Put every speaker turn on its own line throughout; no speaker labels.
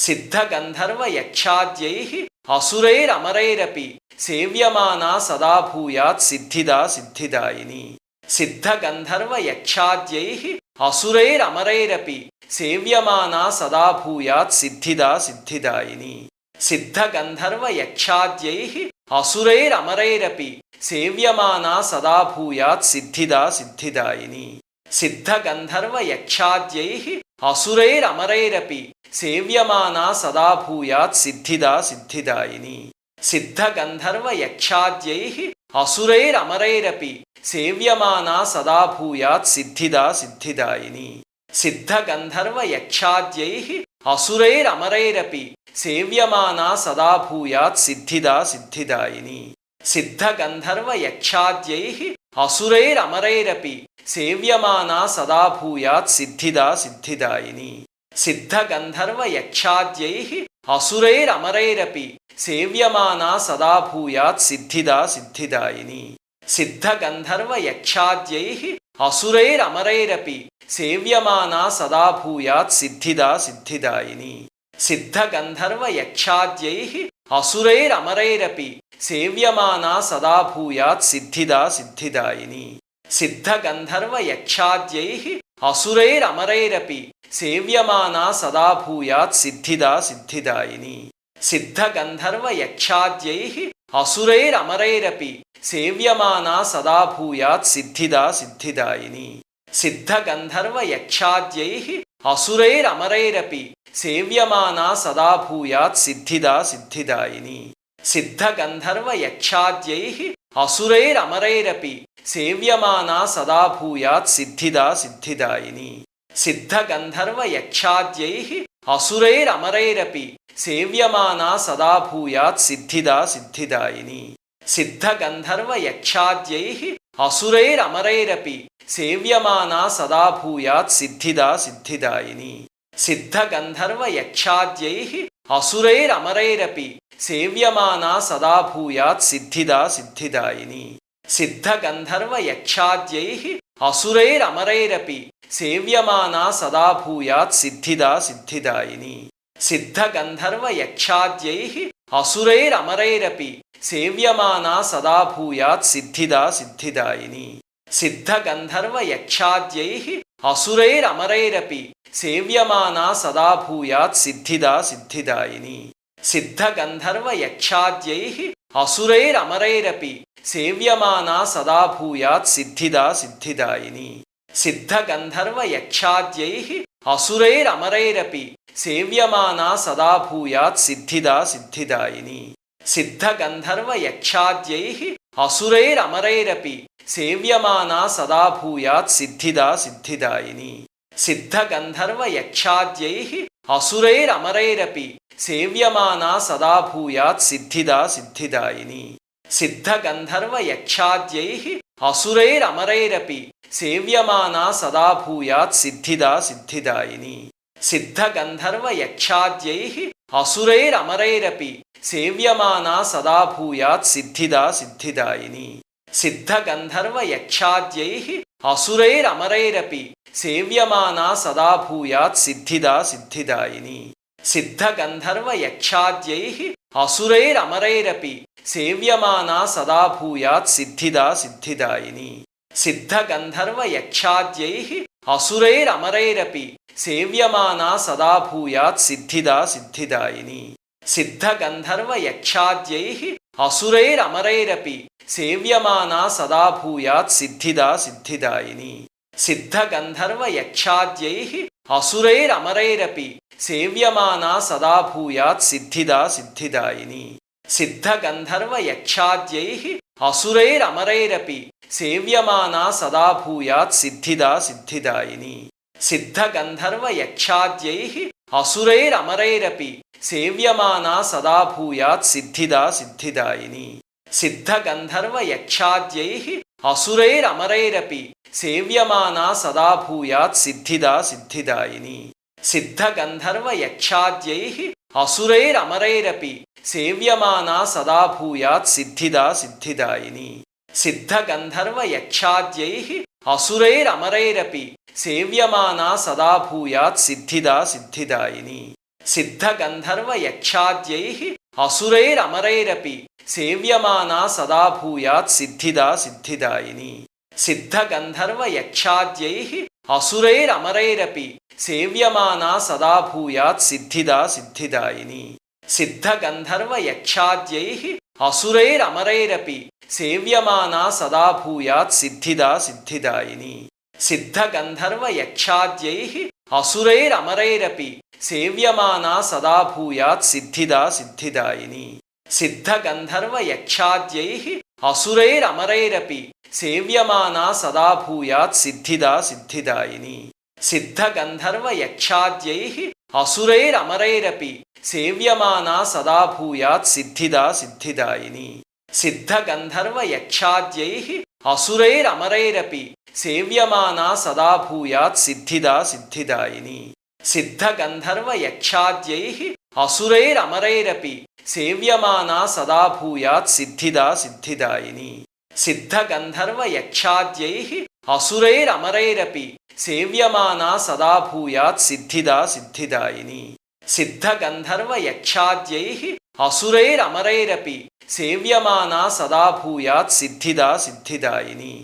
सिद्धगन्धर्वयक्षाद्यैः असुरैरमरैरपि सेव्यमाना सदा भूयात् सिद्धिदा सिद्धिदायिनी सिद्धगन्धर्वयक्षाद्यैः असुरैरमरैरपि सेव्यमाना सदा भूयात् सिद्धिदा सिद्धिदायिनी सिद्धगन्धर्वयक्षाद्यैः असुरैरमरैरपि सेव्यमाना सदा भूयात् सिद्धिदा सिद्धिदायिनी सिद्धगन्धर्वयक्षाद्यैः असुरैरमरैरपि सेव्यमाना सदा भूयात् सिद्धिदा सिद्धिदायिनी सिद्धगन्धर्वयक्षाद्यैः असुरैरमरैरपि सेव्यमाना सदा भूयात् सिद्धिदा सिद्धिदायिनी सिद्धगन्धर्वयक्षाद्यैः असुरैरमरैरपि सेव्यमाना सदा भूयात् सिद्धिदा सिद्धिदायिनी सिद्धगन्धर्वयक्षाद्यैः असुरैरमरैरपि सेव्यमाना सदा भूयात् सिद्धिदा सिद्धिदायिनी सिद्धगन्धर्वयक्षाद्यैः असुरैरमरैरपि सेव्यमाना सदा भूयात् सिद्धिदा सिद्धिदायिनी सिद्धगन्धर्वयक्षाद्यैः असुरैरमरैरपि सेव्यमाना सदा भूयात् सिद्धिदा सिद्धिदायिनी सिद्धगन्धर्वयक्षाद्यैः असुरैरमरैरपि सेव्यमाना सदा भूयात् सिद्धिदा सिद्धिदायिनी सिद्धगन्धर्वयक्षाद्यैः असुरैरमरैरपि सेव्यमाना सदा भूयात् सिद्धिदा सिद्धिदायिनी सिद्धगन्धर्वयक्षाद्यैः असुरैरमरैरपि सेव्यमाना सदा भूयात् सिद्धिदा सिद्धिदायिनी सिद्धगन्धर्वयक्षाद्यैः असुरैरमरैरपि सेव्यमाना सदा भूयात् सिद्धिदा सिद्धिदायिनी सिद्धगन्धर्वयक्षाद्यैः असुरैरमरैरपि सेव्यमाना सदा भूयात् सिद्धिदा सिद्धिदायिनी सिद्धगन्धर्वयक्षाद्यैः असुरैरमरैरपि सेव्यमाना सदा भूयात् सिद्धिदा सिद्धिदायिनी सिद्धगन्धर्वयक्षाद्यैः असुरैरमरैरपि सेव्यमाना सदा भूयात् सिद्धिदा सिद्धिदायिनी सिद्धगन्धर्वयक्षाद्यैः असुरैरमरैरपि सेव्यमाना सदा भूयात् सिद्धिदा सिद्धिदायिनी सिद्धगन्धर्वयक्षाद्यैः असुरैरमरैरपि सेव्यमाना सदा भूयात् सिद्धिदा सिद्धिदायिनी सिद्धगन्धर्वयक्षाद्यैः असुरैरमरैरपि सेव्यमाना सदा भूयात् सिद्धिदा सिद्धिदायिनी सिद्धगन्धर्वयक्षाद्यैः असुरैरमरैरपि सेव्यमाना सदा भूयात् सिद्धिदा सिद्धिदायिनी सिद्धगन्धर्वयक्षाद्यैः असुरैरमरैरपि सेव्यमाना सदा भूयात् सिद्धिदा सिद्धिदायिनी सिद्धगन्धर्वयक्षाद्यैः असुरैरमरैरपि सेव्यमाना सदा भूयात् सिद्धिदा सिद्धिदायिनी सिद्धगन्धर्वयक्षाद्यैः असुरैरमरैरपि सेव्यमाना सदा भूयात् सिद्धिदा सिद्धिदायिनी सिद्धगन्धर्वयक्षाद्यैः असुरैरमरैरपि सेव्यमाना सदा भूयात् सिद्धिदा सिद्धिदायिनी सिद्धगन्धर्वयक्षाद्यैः असुरैरमरैरपि सेव्यमाना सदा भूयात् सिद्धिदा सिद्धिदायिनी सिद्धगन्धर्वयक्षाद्यैः असुरैरमरैरपि सेव्यमाना सदा भूयात् सिद्धिदा सिद्धिदायिनी सिद्धगन्धर्वयक्षाद्यैः असुरैरमरैरपि सेव्यमाना सदा भूयात् सिद्धिदा सिद्धिदायिनी सिद्धगन्धर्वयक्षाद्यैः असुरैरमरैरपि सेव्यमाना सदा भूयात् सिद्धिदा सिद्धिदायिनी सिद्धगन्धर्वयक्षाद्यैः असुरैरमरैरपि सेव्यमाना सदा भूयात् सिद्धिदा सिद्धिदायिनी सिद्धगन्धर्वयक्षाद्यैः असुरैरमरैरपि सेव्यमाना सदा भूयात् सिद्धिदा सिद्धिदायिनी सिद्धगन्धर्वयक्षाद्यैः असुरैरमरैरपि सेव्यमाना सदा भूयात् सिद्धिदा सिद्धिदायिनी सिद्धगन्धर्वयक्षाद्यैः असुरैरमरैरपि सेव्यमाना सदा भूयात् सिद्धिदा सिद्धिदायिनी सिद्धगन्धर्वयक्षाद्यैः असुरैरमरैरपि सेव्यमाना सदा भूयात् सिद्धिदा सिद्धिदायिनी सिद्धगन्धर्वयक्षाद्यैः असुरैरमरैरपि सेव्यमाना सदा भूयात् सिद्धिदा सिद्धिदायिनी सिद्धगन्धर्वयक्षाद्यैः असुरैरमरैरपि सेव्यमाना सदा भूयात् सिद्धिदा सिद्धिदायिनी सिद्धगन्धर्वयक्षाद्यैः असुरैरमरैरपि सेव्यमाना सदा भूयात् सिद्धिदा सिद्धिदायिनी सिद्धगन्धर्वयक्षाद्यैः असुरैरमरैरपि सेव्यमाना सदा भूयात् सिद्धिदा सिद्धिदायिनी सिद्धगन्धर्वयक्षाद्यैः असुरैरमरैरपि सेव्यमाना सदा भूयात् सिद्धिदा सिद्धिदायिनी सिद्धगन्धर्वयक्षाद्यैः असुरैरमरैरपि सेव्यमाना सदा भूयात् सिद्धिदा सिद्धिदायिनी सिद्धगन्धर्वयक्षाद्यैः असुरैरमरैरपि सेव्यमाना सदा भूयात् सिद्धिदा सिद्धिदायिनी सिद्धगन्धर्वयक्षाद्यैः असुरैरमरैरपि सेव्यमाना सदा भूयात् सिद्धिदा सिद्धिदायिनी सिद्धगन्धर्वयक्षाद्यैः असुरैरमरैरपि सेव्यमाना सदा भूयात् सिद्धिदा सिद्धिदायिनी सिद्धगन्धर्वयक्षाद्यैः असुरैरमरैरपि सेव्यमाना सदा भूयात् सिद्धिदा सिद्धिदायिनी सिद्धगन्धर्वयक्षाद्यैः असुरैरमरैरपि सेव्यमाना सदा भूयात् सिद्धिदा सिद्धिदायिनी सिद्धगन्धर्वयक्षाद्यैः असुरैरमरैरपि सेव्यमाना सदा भूयात् सिद्धिदा सिद्धिदायिनी सिद्धगन्धर्वयक्षाद्यैः असुरैरमरैरपि सेव्यमाना सदा भूयात् सिद्धिदा सिद्धिदायिनी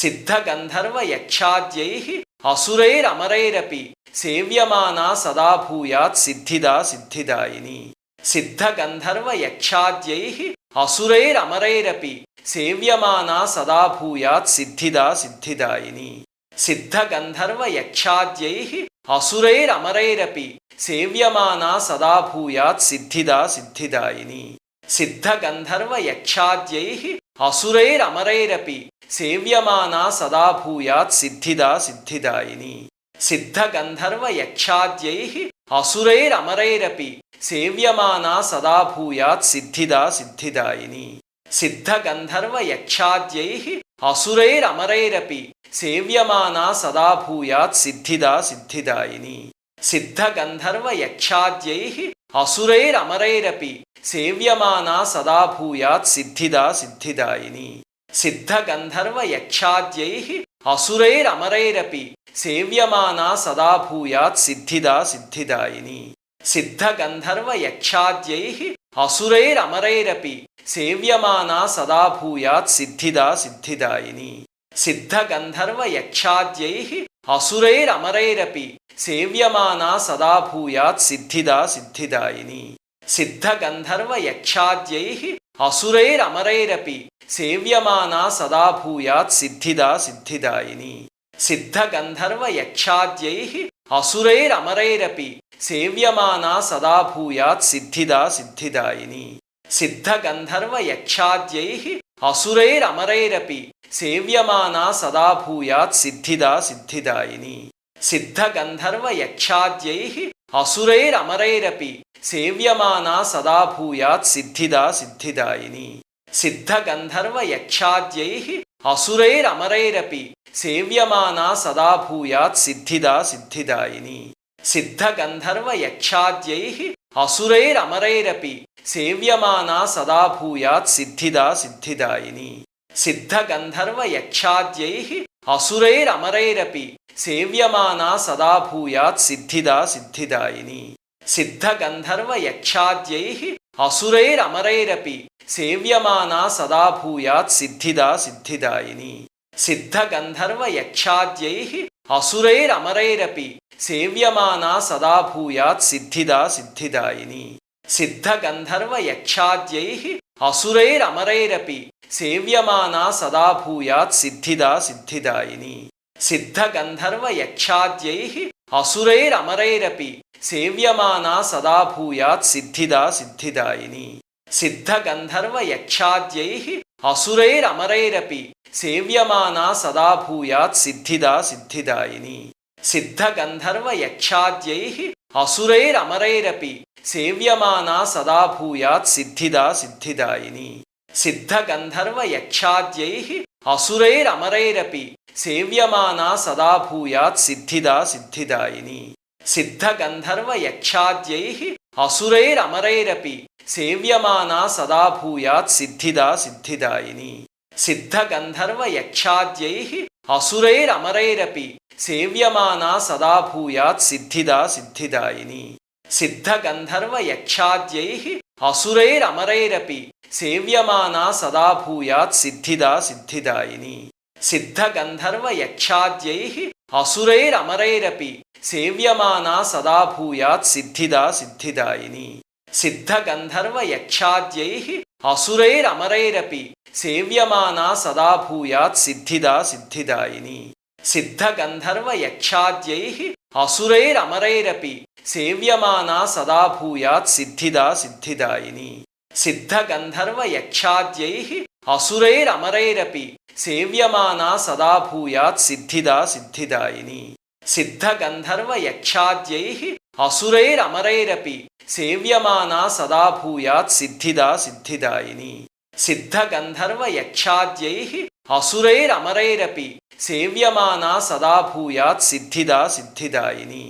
सिद्धगन्धर्वयक्षाद्यैः असुरैरमरैरपि सेव्यमाना सदा भूयात् सिद्धिदा सिद्धिदायिनी सिद्धगन्धर्वयक्षाद्यैः असुरैरमरैरपि सेव्यमाना सदा भूयात् सिद्धिदा सिद्धिदायिनी सिद्धगन्धर्वयक्षाद्यैः असुरैरमरैरपि सेव्यमाना सदा भूयात् सिद्धिदा सिद्धिदायिनी सिद्धगन्धर्वयक्षाद्यैः असुरैरमरैरपि सेव्यमाना सदा भूयात् सिद्धिदा सिद्धिदायिनी सिद्धगन्धर्वयक्षाद्यैः असुरैरमरैरपि सेव्यमाना सदा भूयात् सिद्धिदा सिद्धिदायिनी सिद्धगन्धर्वयक्षाद्यैः असुरैरमरैरपि सेव्यमाना सदा भूयात् सिद्धिदा सिद्धिदायिनी सिद्धगन्धर्वयक्षाद्यैः असुरैरमरैरपि सेव्यमाना सदा भूयात् सिद्धिदा सिद्धिदायिनी सिद्धगन्धर्वयक्षाद्यैः असुरैरमरैरपि सेव्यमाना सदा भूयात् सिद्धिदा सिद्धिदायिनी सिद्धगन्धर्वयक्षाद्यैः असुरैरमरैरपि सेव्यमाना सदा भूयात् सिद्धिदा सिद्धिदायिनी सिद्धगन्धर्वयक्षाद्यैः असुरैरमरैरपि सेव्यमाना सदा भूयात् सिद्धिदा सिद्धिदायिनी सिद्धगन्धर्वयक्षाद्यैः असुरैरमरैरपि सेव्यमाना सदा भूयात् सिद्धिदा सिद्धिदायिनी सिद्धगन्धर्वयक्षाद्यैः असुरैरमरैरपि सेव्यमाना सदा भूयात् सिद्धिदा सिद्धिदायिनी सिद्धगन्धर्वयक्षाद्यैः असुरैरमरैरपि सेव्यमाना सदा भूयात् सिद्धिदा सिद्धिदायिनी सिद्धगन्धर्वयक्षाद्यैः असुरैरमरैरपि सेव्यमाना सदा भूयात् सिद्धिदा सिद्धिदायिनी सिद्धगन्धर्वयक्षाद्यैः असुरैरमरैरपि सेव्यमाना सदा भूयात् सिद्धिदा सिद्धिदायिनी सिद्धगन्धर्वयक्षाद्यैः असुरैरमरैरपि सेव्यमाना सदा भूयात् सिद्धिदा सिद्धिदायिनी सिद्धगन्धर्वयक्षाद्यैः असुरैरमरैरपि सेव्यमाना सदा भूयात् सिद्धिदा सिद्धिदायिनी सिद्धगन्धर्वयक्षाद्यैः असुरैरमरैरपि सेव्यमाना सदा भूयात् सिद्धिदा सिद्धिदायिनी सिद्धगन्धर्वयक्षाद्यैः असुरैरमरैरपि सेव्यमाना सदा भूयात् सिद्धिदा सिद्धिदायिनी सिद्धगन्धर्वयक्षाद्यैः असुरैरमरैरपि सेव्यमाना सदा भूयात् सिद्धिदा सिद्धिदायिनी सिद्धगन्धर्वयक्षाद्यैः असुरैरमरैरपि सेव्यमाना सदा भूयात् सिद्धिदा सिद्धिदायिनी सिद्धगन्धर्वयक्षाद्यैः असुरैरमरैरपि सेव्यमाना सदा भूयात् सिद्धिदा सिद्धिदायिनी सिद्धगन्धर्वयक्षाद्यैः असुरैरमरैरपि सेव्यमाना सदा भूयात् सिद्धिदा सिद्धिदायिनी सिद्धगन्धर्वयक्षाद्यैः असुरैरमरैरपि सेव्यमाना सदा भूयात् सिद्धिदा सिद्धिदायिनी सिद्धगन्धर्वयक्षाद्यैः असुरैरमरैरपि सेव्यमाना सदा भूयात् सिद्धिदा सिद्धिदायिनी सिद्धगन्धर्वयक्षाद्यैः असुरैरमरैरपि सेव्यमाना सदा भूयात् सिद्धिदा सिद्धिदायिनी सिद्धगन्धर्वयक्षाद्यैः असुरैरमरैरपि सेव्यमाना सदा भूयात् सिद्धिदा सिद्धिदायिनी सिद्धगन्धर्वयक्षाद्यैः असुरैरमरैरपि सेव्यमाना सदा भूयात् सिद्धिदा सिद्धिदायिनी सिद्धगन्धर्वयक्षाद्यैः असुरैरमरैरपि सेव्यमाना सदा भूयात् सिद्धिदा सिद्धिदायिनी सिद्धगन्धर्वयक्षाद्यैः असुरैरमरैरपि सेव्यमाना सदा भूयात् सिद्धिदा सिद्धिदायिनी सिद्धगन्धर्वयक्षाद्यैः असुरैरमरैरपि सेव्यमाना सदा भूयात् सिद्धिदा सिद्धिदायिनी सिद्धगन्धर्वयक्षाद्यैः असुरैरमरैरपि सेव्यमाना सदा भूयात् सिद्धिदा सिद्धिदायिनी सिद्धगन्धर्वयक्षाद्यैः असुरैरमरैरपि सेव्यमाना सदा भूयात् सिद्धिदा सिद्धिदायिनी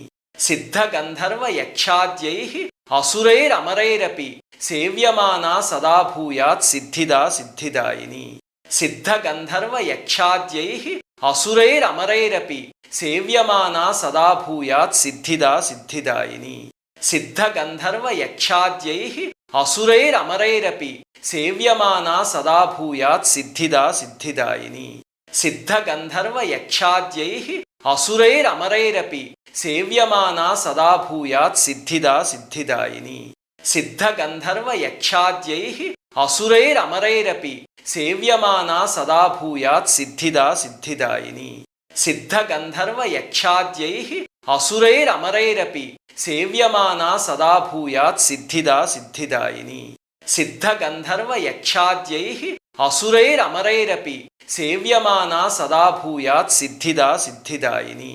सिद्धगन्धर्वयक्षाद्यैः असुरैरमरैरपि सेव्यमाना सदा भूयात् सिद्धिदा सिद्धिदायिनी सिद्धगन्धर्वयक्षाद्यैः असुरैरमरैरपि सेव्यमाना सदा भूयात् सिद्धिदा सिद्धिदायिनी सिद्धगन्धर्वयक्षाद्यैः असुरैरमरैरपि सेव्यमाना सदा भूयात् सिद्धिदा सिद्धिदायिनी सिद्धगन्धर्वयक्षाद्यैः असुरैरमरैरपि सेव्यमाना सदा भूयात् सिद्धिदा सिद्धिदायिनी सिद्धगन्धर्वयक्षाद्यैः असुरैरमरैरपि सेव्यमाना सदा भूयात् सिद्धिदा सिद्धिदायिनी सिद्धगन्धर्वयक्षाद्यैः असुरैरमरैरपि सेव्यमाना सदा भूयात् सिद्धिदा सिद्धिदायिनी सिद्धगन्धर्वयक्षाद्यैः असुरैरमरैरपि सेव्यमाना सदा भूयात् सिद्धिदा सिद्धिदायिनी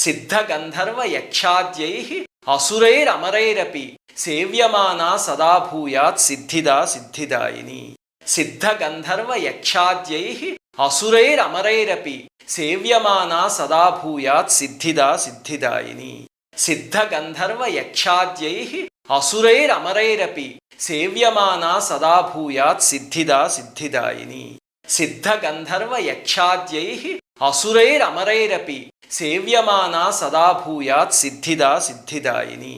सिद्धगन्धर्वयक्षाद्यैः असुरैरमरैरपि सेव्यमाना सदा भूयात् सिद्धिदा सिद्धिदायिनी सिद्धगन्धर्वयक्षाद्यैः असुरैरमरैरपि सेव्यमाना सदा भूयात् सिद्धिदा सिद्धिदायिनी सिद्धगन्धर्वयक्षाद्यैः असुरैरमरैरपि सेव्यमाना सदा भूयात् सिद्धिदा सिद्धिदायिनी सिद्धगन्धर्वयक्षाद्यैः असुरैरमरैरपि सेव्यमाना सदा भूयात् सिद्धिदा सिद्धिदायिनी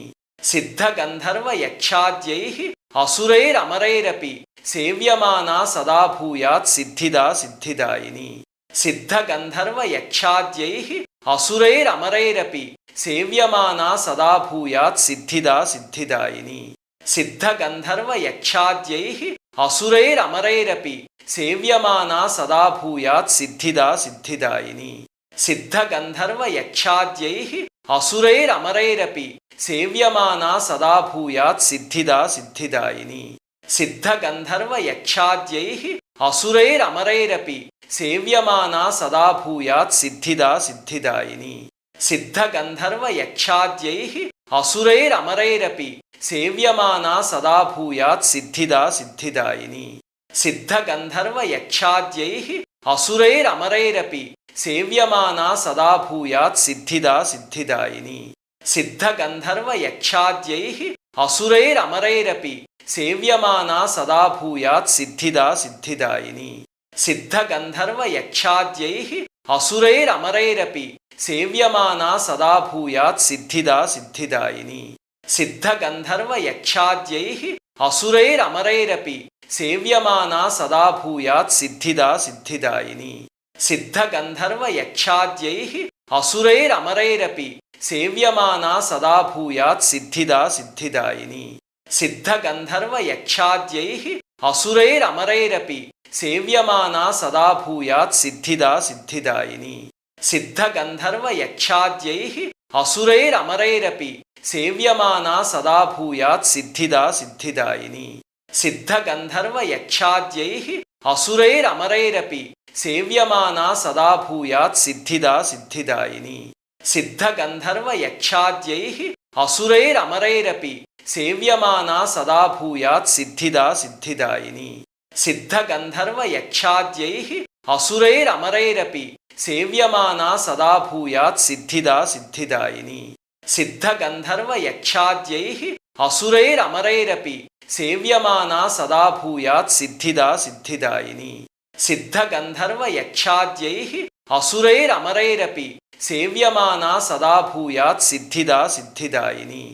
सिद्धगन्धर्वयक्षाद्यैः असुरैरमरैरपि सेव्यमाना सदा भूयात् सिद्धिदा सिद्धिदायिनी सिद्धगन्धर्वयक्षाद्यैः असुरैरमरैरपि सेव्यमाना सदा भूयात् सिद्धिदा सिद्धिदायिनी सिद्धगन्धर्वयक्षाद्यैः असुरैरमरैरपि सेव्यमाना सदा भूयात् सिद्धिदा सिद्धिदायिनी सिद्धगन्धर्वयक्षाद्यैः असुरैरमरैरपि सेव्यमाना सदा भूयात् सिद्धिदा सिद्धिदायिनी सिद्धगन्धर्वयक्षाद्यैः असुरैरमरैरपि सेव्यमाना सदा भूयात् सिद्धिदा सिद्धिदायिनी सिद्धगन्धर्वयक्षाद्यैः असुरैरमरैरपि सेव्यमाना सदा भूयात् सिद्धिदा सिद्धिदायिनी सिद्धगन्धर्वयक्षाद्यैः असुरैरमरैरपि सेव्यमाना सदा भूयात् सिद्धिदा सिद्धिदायिनी सिद्धगन्धर्वयक्षाद्यैः असुरैरमरैरपि सेव्यमाना सदा भूयात् सिद्धिदा सिद्धिदायिनी सिद्धगन्धर्वयक्षाद्यैः असुरैरमरैरपि सेव्यमाना सदा भूयात् सिद्धिदा सिद्धिदायिनी सिद्धगन्धर्वयक्षाद्यैः असुरैरमरैरपि सेव्यमाना सदा भूयात् सिद्धिदा सिद्धिदायिनी सिद्धगन्धर्वयक्षाद्यैः असुरैरमरैरपि सेव्यमाना सदा भूयात् सिद्धिदा सिद्धिदायिनी सिद्धगन्धर्वयक्षाद्यैः असुरैरमरैरपि सेव्यमाना सदा भूयात् सिद्धिदा सिद्धिदायिनी सिद्धगन्धर्वयक्षाद्यैः असुरैरमरैरपि सेव्यमाना सदा भूयात् सिद्धिदा सिद्धिदायिनी सिद्धगन्धर्वयक्षाद्यैः असुरैरमरैरपि सेव्यमाना सदा भूयात् सिद्धिदा सिद्धिदायिनी सिद्धगन्धर्वयक्षाद्यैः असुरैरमरैरपि सेव्यमाना सदा भूयात् सिद्धिदा सिद्धिदायिनी सिद्धगन्धर्वयक्षाद्यैः असुरैरमरैरपि सेव्यमाना सदा भूयात् सिद्धिदा सिद्धिदायिनी सिद्धगन्धर्वयक्षाद्यैः असुरैरमरैरपि सेव्यमाना सदा भूयात् सिद्धिदा सिद्धिदायिनी सिद्धगन्धर्वयक्षाद्यैः असुरैरमरैरपि सेव्यमाना सदा भूयात् सिद्धिदा सिद्धिदायिनी